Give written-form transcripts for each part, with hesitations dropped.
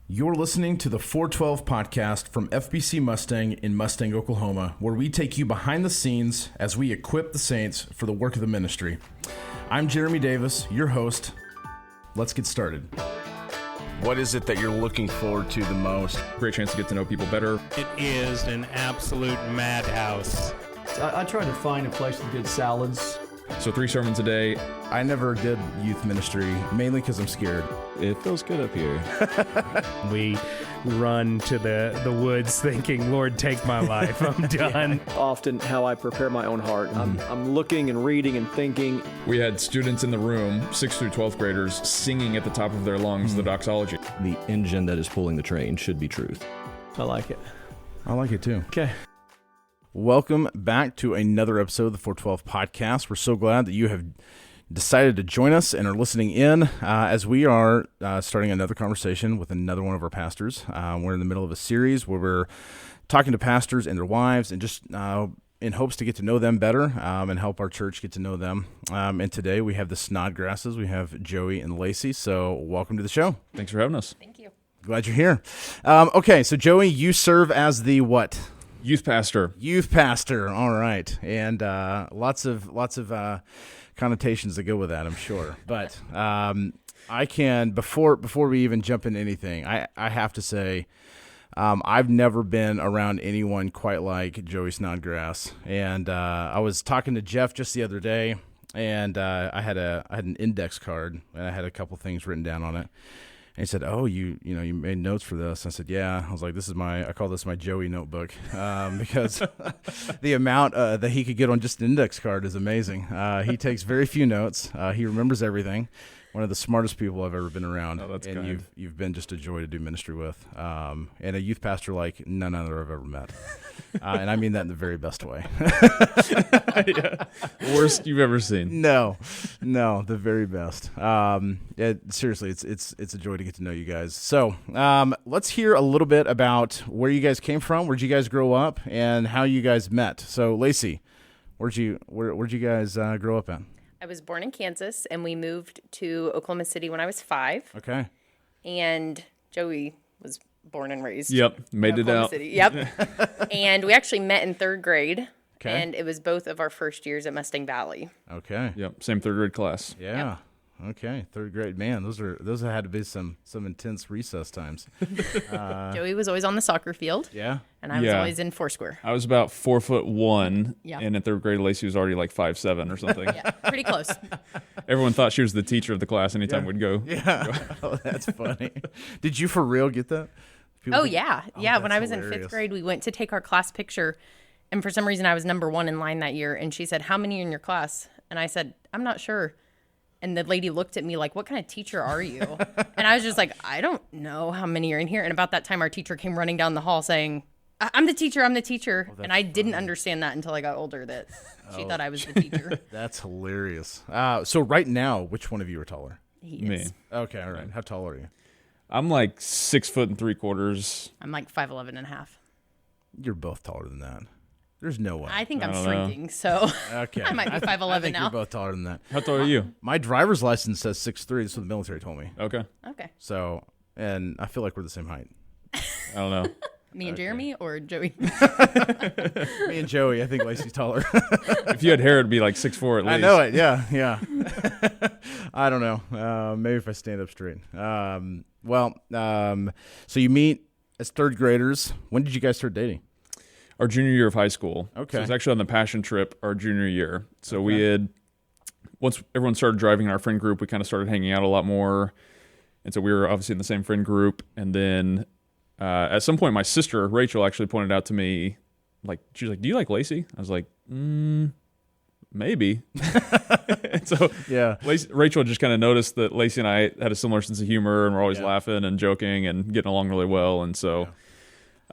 You're listening to the 412 podcast from FBC Mustang in Mustang, Oklahoma, where we take you behind the scenes as we equip the saints for the work of the ministry. I'm Jeremy Davis, your host. Let's get started. What is it that you're looking forward to the most? Great chance to get to know people better. It is an absolute madhouse. I try to find a place with good salads. So 3 sermons a day. I never did youth ministry, mainly because I'm scared. It feels good up here. We run to the woods thinking, Lord, take my life. I'm done. Often how I prepare my own heart. I'm looking and reading and thinking. We had students in the room, 6th through 12th graders, singing at the top of their lungs the doxology. The engine that is pulling the train should be truth. I like it. I like it too. Okay. Welcome back to another episode of the 412 podcast. We're so glad that you have decided to join us and are listening in as we are starting another conversation with another one of our pastors. We're in the middle of a series where we're talking to pastors and their wives and just in hopes to get to know them better and help our church get to know them. And today we have the Snodgrasses. We have Joey and Lacy. So welcome to the show. Thanks for having us. Thank you. Glad you're here. Okay, so Joey, you serve as the what? Youth pastor. Youth pastor. All right. And lots of connotations that go with that, I'm sure. But I can, before we even jump into anything, I have to say I've never been around anyone quite like Joey Snodgrass. And I was talking to Jeff just the other day, and I had an index card, and I had a couple things written down on it. And he said, "Oh, you made notes for this." I said, "Yeah." I was like, I call this my Joey notebook because the amount that he could get on just an index card is amazing. He takes very few notes. He remembers everything. One of the smartest people I've ever been around. Oh, that's and kind. You've been just a joy to do ministry with, and a youth pastor like none other I've ever met. And I mean that in the very best way. Yeah. Worst you've ever seen. No, the very best. Seriously, it's a joy to get to know you guys. So let's hear a little bit about where you guys came from, where'd you guys grow up, and how you guys met. So Lacy, where'd you guys grow up at? I was born in Kansas, and we moved to Oklahoma City when I was 5. Okay. And Joey was born and raised. Yep. Made it Oklahoma out. City. Yep. And we actually met in 3rd grade. Okay. And it was both of our first years at Mustang Valley. Okay. Yep. Same 3rd grade class. Yeah. Okay. 3rd grade. Man, those had to be some intense recess times. Joey was always on the soccer field. Yeah. And I was Yeah. always in Foursquare. I was about 4'1", Yeah. and in 3rd grade, Lacy was already like 5'7" or something. Yeah, pretty close. Everyone thought she was the teacher of the class anytime we'd go. Yeah. Oh, that's funny. Did you for real get that? Oh, yeah. Yeah, when that's I was in hilarious. 5th grade, we went to take our class picture. And for some reason, I was number 1 in line that year. And she said, "How many are in your class?" And I said, "I'm not sure." And the lady looked at me like, "What kind of teacher are you?" And I was just like, "I don't know how many are in here." And about that time, our teacher came running down the hall saying, I'm the teacher. And I didn't understand that until I got older, that she thought I was the teacher. That's hilarious. So right now, which one of you are taller? He Me. is. Okay, all right. How tall are you? I'm like 6'3". I'm like 5'11" and a half. You're both taller than that. There's no way. I think I'm don't know. shrinking, so Okay. I might be 5'11" I think now. you're both taller than that. How tall are you? My driver's license says 6'3". That's what the military told me. Okay. Okay. So, and I feel like we're the same height. I don't know. Me and Jeremy or Joey? Me and Joey, I think Lacy's taller. If you had hair, it'd be like 6'4" at least. I know it. Yeah. I don't know. Maybe if I stand up straight. So you meet as 3rd graders. When did you guys start dating? Our junior year of high school. Okay. So it was actually on the passion trip our junior year. So we had, once everyone started driving in our friend group, we kind of started hanging out a lot more. And so we were obviously in the same friend group. And then at some point, my sister, Rachel, actually pointed out to me, like, she was like, "Do you like Lacy?" I was like, maybe. And so Yeah. Rachel just kind of noticed that Lacy and I had a similar sense of humor and we're always laughing and joking and getting along really well. And so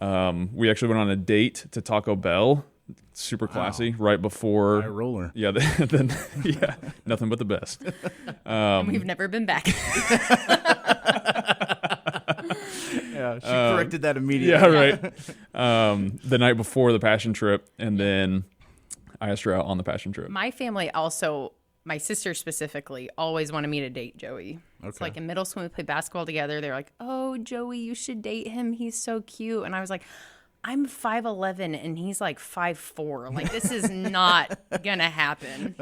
we actually went on a date to Taco Bell, super classy, right before. High roller. Yeah, then nothing but the best. And we've never been back. Yeah, she corrected that immediately. Yeah, right. The night before the passion trip, and then I asked her out on the passion trip. My family also my sister specifically always wanted me to date Joey. It's like in middle school, we played basketball together. They're like, oh, Joey, you should date him. He's so cute. And I was like, I'm 5'11", and he's like 5'4". Like, this is not going to happen.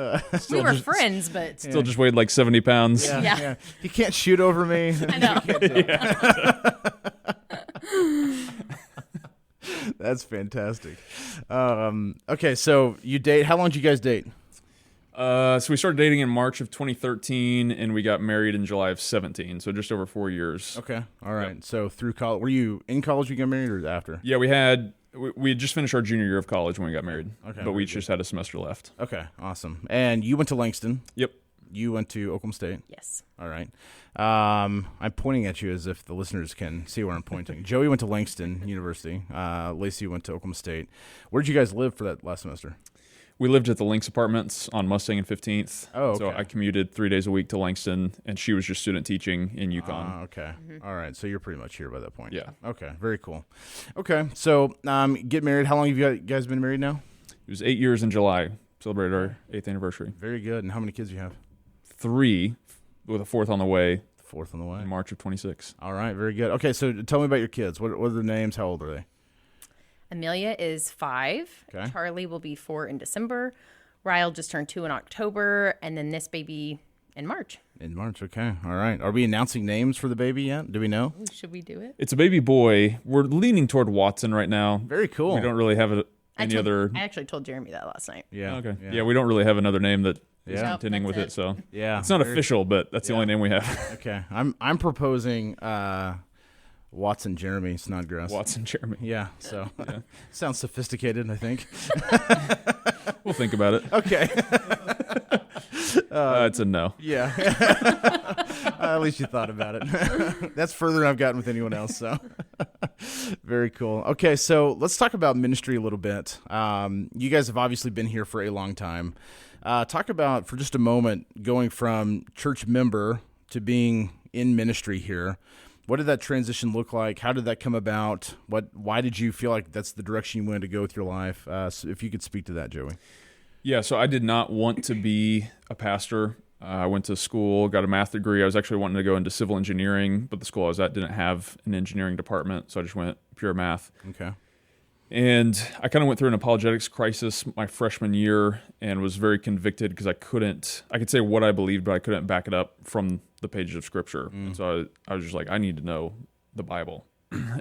We were friends, but... Still just weighed like 70 pounds. Yeah. He can't shoot over me. I know. That's fantastic. Okay, so you date. How long did you guys date? So we started dating in March of 2013, and we got married in July of 17. So just over 4 years. Okay, all right. Yep. So through college, were you in college when you got married, or after? Yeah, we had just finished our junior year of college when we got married. Okay, but we just had a semester left. Okay, awesome. And you went to Langston. Yep. You went to Oklahoma State. Yes. All right. I'm pointing at you as if the listeners can see where I'm pointing. Joey went to Langston University. Lacy went to Oklahoma State. Where did you guys live for that last semester? We lived at the Lynx Apartments on Mustang and 15th. Oh, okay. So I commuted 3 days a week to Langston, and she was just student teaching in Yukon. Okay. Mm-hmm. All right. So you're pretty much here by that point. Yeah. Okay. Very cool. Okay. So get married. How long have you guys been married now? It was 8 years in July. Celebrated our 8th anniversary. Very good. And how many kids do you have? 3, with a 4th on the way. Fourth on the way. In March of 26. All right. Very good. Okay. So tell me about your kids. What are their names? How old are they? Amelia is 5. Okay. Charlie will be 4 in December. Ryle just turned 2 in October, and then this baby in March. In March, okay. All right. Are we announcing names for the baby yet? Do we know? Ooh, should we do it? It's a baby boy. We're leaning toward Watson right now. Very cool. We don't really have any other... I actually told Jeremy that last night. Yeah. Okay. Yeah, we don't really have another name that is Yeah. contending Nope, with that's it, so... Yeah. It's not official, but that's the only name we have. Okay. I'm proposing Watson Jeremy Snodgrass. Watson Jeremy. Yeah. So sounds sophisticated, I think. We'll think about it. Okay. It's a no. Yeah. At least you thought about it. That's further than I've gotten with anyone else. So very cool. Okay, so let's talk about ministry a little bit. You guys have obviously been here for a long time. Talk about, for just a moment, going from church member to being in ministry here. What did that transition look like? How did that come about? Why did you feel like that's the direction you wanted to go with your life? So if you could speak to that, Joey. Yeah, so I did not want to be a pastor. I went to school, got a math degree. I was actually wanting to go into civil engineering, but the school I was at didn't have an engineering department, so I just went pure math. Okay. And I kind of went through an apologetics crisis my freshman year and was very convicted because I could say what I believed, but I couldn't back it up from the pages of Scripture. And so I was just like, I need to know the Bible.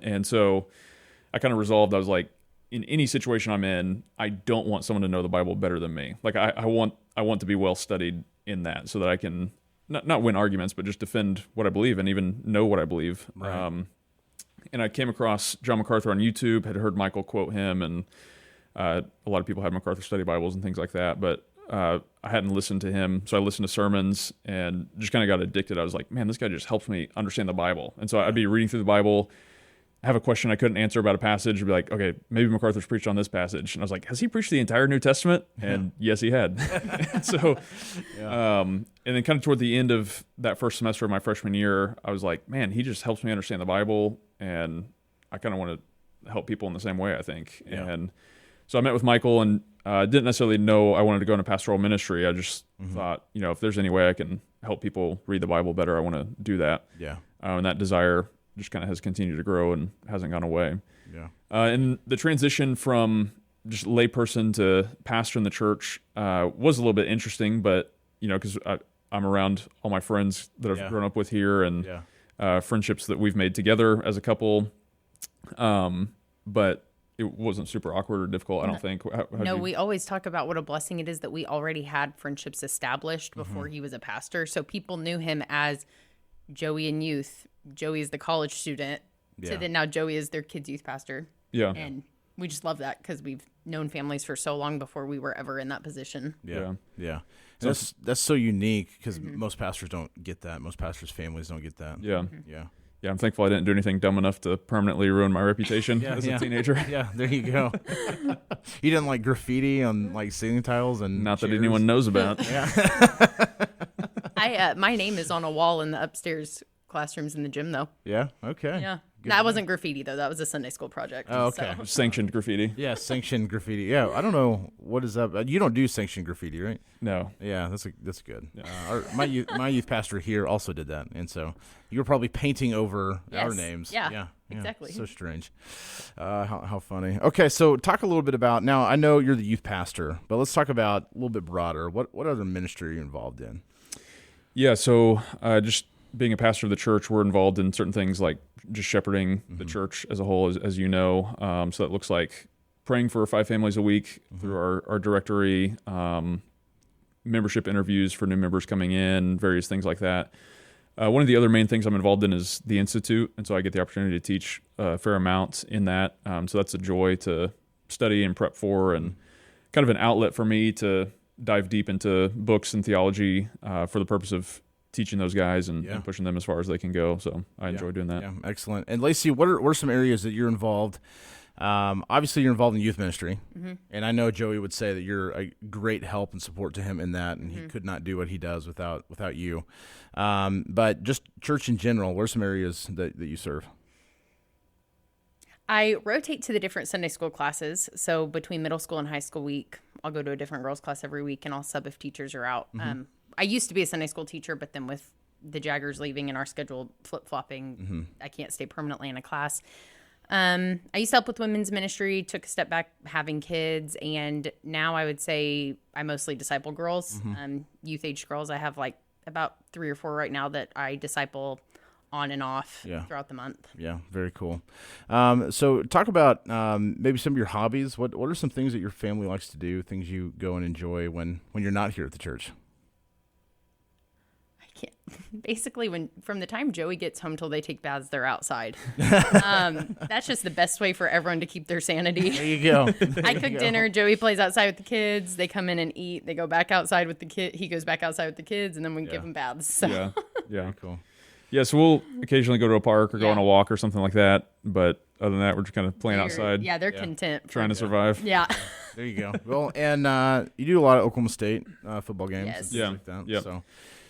And so I kind of resolved, I was like, in any situation I'm in, I don't want someone to know the Bible better than me. Like I want to be well studied in that so that I can not win arguments, but just defend what I believe and even know what I believe. Right. And I came across John MacArthur on YouTube, had heard Michael quote him, and a lot of people had MacArthur study Bibles and things like that, but I hadn't listened to him, so I listened to sermons and just kind of got addicted. I was like, man, this guy just helps me understand the Bible. And so I'd be reading through the Bible, have a question I couldn't answer about a passage, I'd be like, okay, maybe MacArthur's preached on this passage. And I was like, has he preached the entire New Testament? And yes, he had. So, and then kind of toward the end of that first semester of my freshman year, I was like, man, he just helps me understand the Bible, and I kind of want to help people in the same way, I think. Yeah. And so I met with Michael, and didn't necessarily know I wanted to go into pastoral ministry. I just thought, if there's any way I can help people read the Bible better, I want to do that. Yeah. And that desire just kind of has continued to grow and hasn't gone away. Yeah. And the transition from just layperson to pastor in the church was a little bit interesting, but, because I'm around all my friends that I've grown up with here and friendships that we've made together as a couple. But it wasn't super awkward or difficult, I don't think. We always talk about what a blessing it is that we already had friendships established before he was a pastor. So people knew him as Joey in youth. Joey is the college student. So then now Joey is their kids' youth pastor. Yeah. And we just love that because we've known families for so long before we were ever in that position. Yeah. That's so unique because most pastors don't get that. Most pastors' families don't get that. Yeah. Yeah. Yeah, I'm thankful I didn't do anything dumb enough to permanently ruin my reputation as a teenager. Yeah, there you go. You didn't like graffiti on like ceiling tiles and not chairs? that anyone knows about. Yeah. My name is on a wall in the upstairs classrooms in the gym, though. Yeah. Okay. Yeah. That wasn't graffiti though. That was a Sunday school project. Oh, okay. So. Sanctioned graffiti. Yeah, sanctioned graffiti. Yeah, I don't know what is up. You don't do sanctioned graffiti, right? No. Yeah, that's good. My youth pastor here also did that, and so you were probably painting over our Yes. names. Yeah, exactly. So strange. How funny. Okay, so talk a little bit about, now I know you're the youth pastor, but let's talk about a little bit broader. What other ministry are you involved in? Yeah, so just being a pastor of the church, we're involved in certain things like just shepherding the church as a whole, as you know. So that looks like praying for 5 families a week through our directory, membership interviews for new members coming in, various things like that. One of the other main things I'm involved in is the Institute, and so I get the opportunity to teach a fair amount in that. So that's a joy to study and prep for, and kind of an outlet for me to dive deep into books and theology for the purpose of teaching those guys and pushing them as far as they can go. So I enjoy doing that. Yeah, excellent. And Lacy, what are some areas that you're involved? Obviously, you're involved in youth ministry, and I know Joey would say that you're a great help and support to him in that, and he could not do what he does without you. But just church in general, what are some areas that you serve? I rotate to the different Sunday school classes. So between middle school and high school week, I'll go to a different girls' class every week, and I'll sub if teachers are out. I used to be a Sunday school teacher, but then with the Jaggers leaving and our schedule flip-flopping, I can't stay permanently in a class. I used to help with women's ministry, took a step back having kids, and now I would say I mostly disciple girls, youth-age girls. I have like about 3 or 4 right now that I disciple on and off throughout the month. Yeah, very cool. So talk about maybe some of your hobbies. What are some things that your family likes to do, things you go and enjoy when you're not here at the church? Basically, from the time Joey gets home till they take baths, they're outside. That's just the best way for everyone to keep their sanity. There you go. I cook dinner. Joey plays outside with the kids. They come in and eat. They go back outside with the kid. He goes back outside with the kids, and then we give them baths. So. Yeah. Cool. Yeah, so we'll occasionally go to a park or go on a walk or something like that. But other than that, we're just kind of playing outside. Yeah, they're content. Trying to survive. Yeah. There you go. Well, and you do a lot of Oklahoma State football games. Yes. And stuff like that. Yep. So.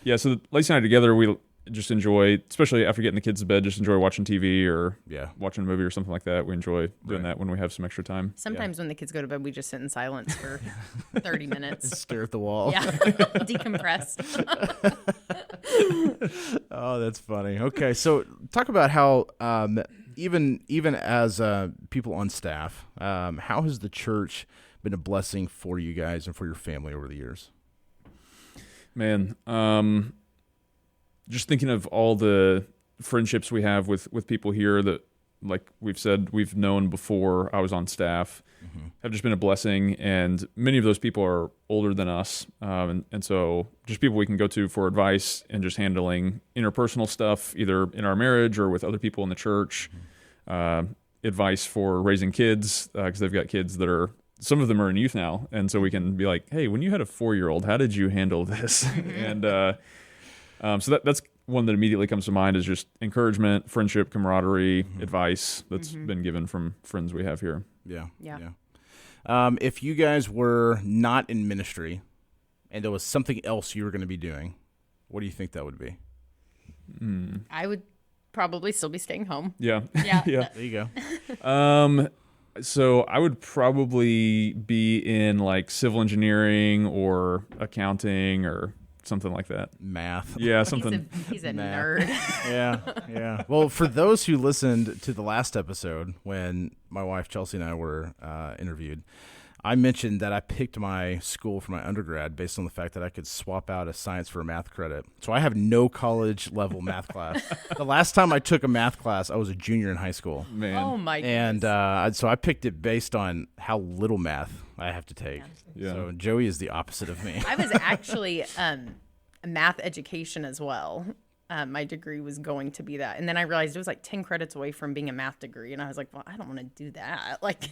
Yeah, so Lacey and I together, we just enjoy, especially after getting the kids to bed, just enjoy watching TV or watching a movie or something like that. We enjoy doing that when we have some extra time. Sometimes when the kids go to bed, we just sit in silence for 30 minutes. Stare at the wall. Yeah, decompress. Oh, that's funny. Okay, so talk about how even as people on staff, how has the church been a blessing for you guys and for your family over the years? Man, just thinking of all the friendships we have with people here that, like we've said, we've known before I was on staff, have just been a blessing. And many of those people are older than us. And so just people we can go to for advice and just handling interpersonal stuff, either in our marriage or with other people in the church, advice for raising kids, because they've got kids that are, some of them are in youth now. And so we can be like, hey, when you had a 4-year-old, how did you handle this? And so that's one that immediately comes to mind, is just encouragement, friendship, camaraderie, advice that's been given from friends we have here. Yeah. Yeah. If you guys were not in ministry and there was something else you were going to be doing, what do you think that would be? I would probably still be staying home. Yeah. Yeah. Yeah. There you go. So I would probably be in like civil engineering or accounting or something like that. Math. Yeah, something. He's a Math. nerd. Yeah. Well, for those who listened to the last episode when my wife Chelsea and I were interviewed, I mentioned that I picked my school for my undergrad based on the fact that I could swap out a science for a math credit. So I have no college level math class. The last time I took a math class, I was a junior in high school. Man. Oh my goodness. And so I picked it based on how little math I have to take. Yeah. So Joey is the opposite of me. I was actually a math education as well. My degree was going to be that. And then I realized it was like 10 credits away from being a math degree. And I was like, well, I don't want to do that. Like,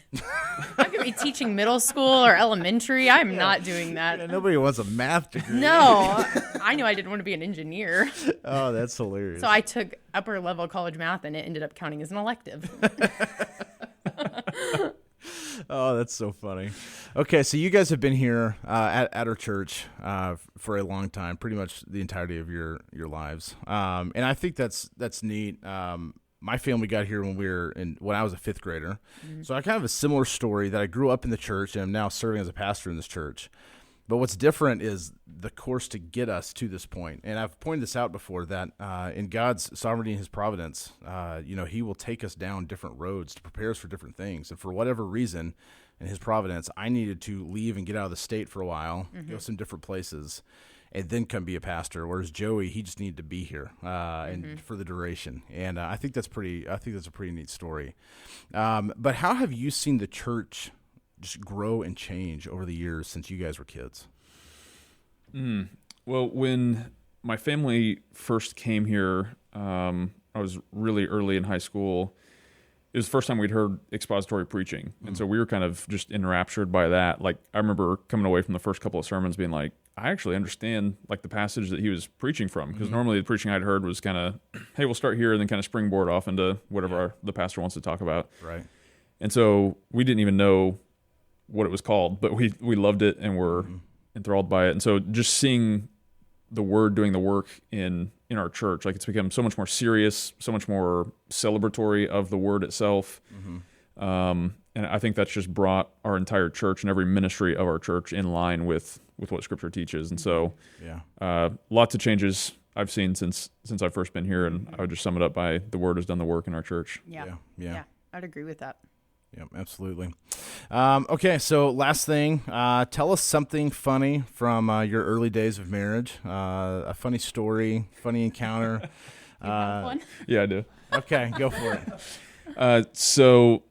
I'm going to be teaching middle school or elementary. I'm not doing that. Yeah, nobody wants a math degree. No, I knew I didn't want to be an engineer. Oh, that's hilarious. So I took upper level college math and it ended up counting as an elective. Oh, that's so funny. Okay, so you guys have been here at our church for a long time, pretty much the entirety of your lives, and I think that's neat. my family got here when I was a fifth grader. So I kind of have a similar story that I grew up in the church and I'm now serving as a pastor in this church. But what's different is the course to get us to this point. And I've pointed this out before that in God's sovereignty and his providence, he will take us down different roads to prepare us for different things. And for whatever reason, in his providence, I needed to leave and get out of the state for a while, go some different places, and then come be a pastor. Whereas Joey, he just needed to be here and for the duration. And I think that's a pretty neat story. But how have you seen the church just grow and change over the years since you guys were kids? Well, when my family first came here, I was really early in high school. It was the first time we'd heard expository preaching. And so we were kind of just enraptured by that. Like, I remember coming away from the first couple of sermons being like, I actually understand like the passage that he was preaching from. Because normally the preaching I'd heard was kind of, hey, we'll start here and then kind of springboard off into whatever the pastor wants to talk about. Right. And so we didn't even know what it was called, but we loved it and were enthralled by it. And so just seeing the word doing the work in our church, like it's become so much more serious, so much more celebratory of the word itself. And I think that's just brought our entire church and every ministry of our church in line with what Scripture teaches. And so lots of changes I've seen since I've first been here, and I would just sum it up by the word has done the work in our church. Yeah. I'd agree with that. Yeah, absolutely. Okay, so last thing, tell us something funny from your early days of marriage. A funny story, funny encounter. One? Yeah, I do. Okay, go for it. So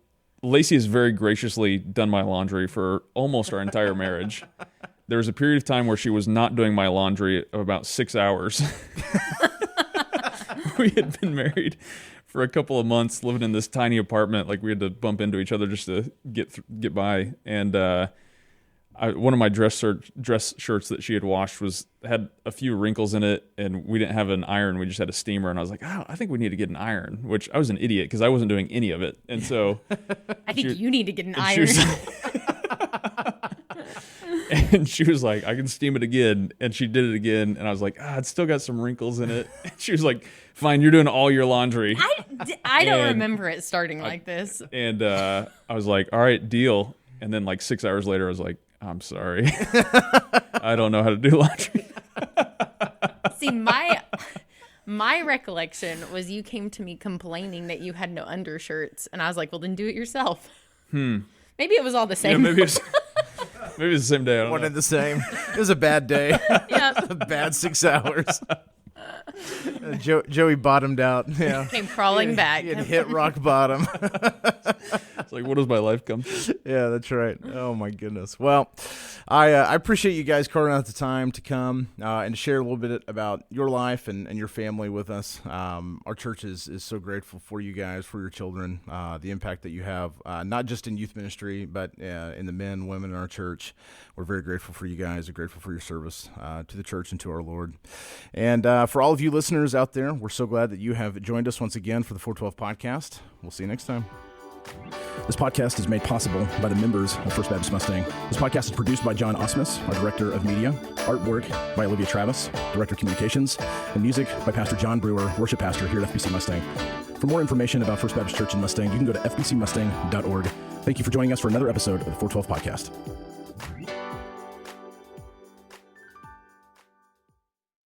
Lacy has very graciously done my laundry for almost our entire marriage. There was a period of time where she was not doing my laundry of about 6 hours. We had been married for a couple of months, living in this tiny apartment. Like, we had to bump into each other just to get by. And one of my dress shirts that she had washed had a few wrinkles in it, and we didn't have an iron. We just had a steamer. And I was like, I think we need to get an iron, which I was an idiot because I wasn't doing any of it. And so I think you need to get an iron. And she was like, I can steam it again. And she did it again. And I was like, it's still got some wrinkles in it. And she was like, fine, you're doing all your laundry. I don't remember it starting like this. And I was like, all right, deal. And then like 6 hours later, I was like, I'm sorry. I don't know how to do laundry. See, my recollection was you came to me complaining that you had no undershirts. And I was like, well, then do it yourself. Maybe it was all the same. Yeah, maybe it's the same day. I don't One know. and the same. It was a bad day. Yeah. A bad 6 hours. Joey bottomed out. Yeah. Came crawling back. He had hit rock bottom. It's like, what does my life come to? Yeah, that's right. Oh my goodness. Well, I appreciate you guys carving out the time to come and to share a little bit about your life and your family with us. Our church is so grateful for you guys, for your children, the impact that you have, not just in youth ministry, but in the men, women in our church. We're very grateful for you guys. We're grateful for your service to the church and to our Lord. And for all of you listeners out there, we're so glad that you have joined us once again for the 412 podcast. We'll see you next time. This podcast is made possible by the members of First Baptist Mustang. This podcast is produced by John Osmus, our Director of Media, artwork by Olivia Travis, Director of Communications, and music by Pastor John Brewer, Worship Pastor here at FBC Mustang. For more information about First Baptist Church in Mustang, you can go to fbcmustang.org. Thank you for joining us for another episode of the 412 podcast.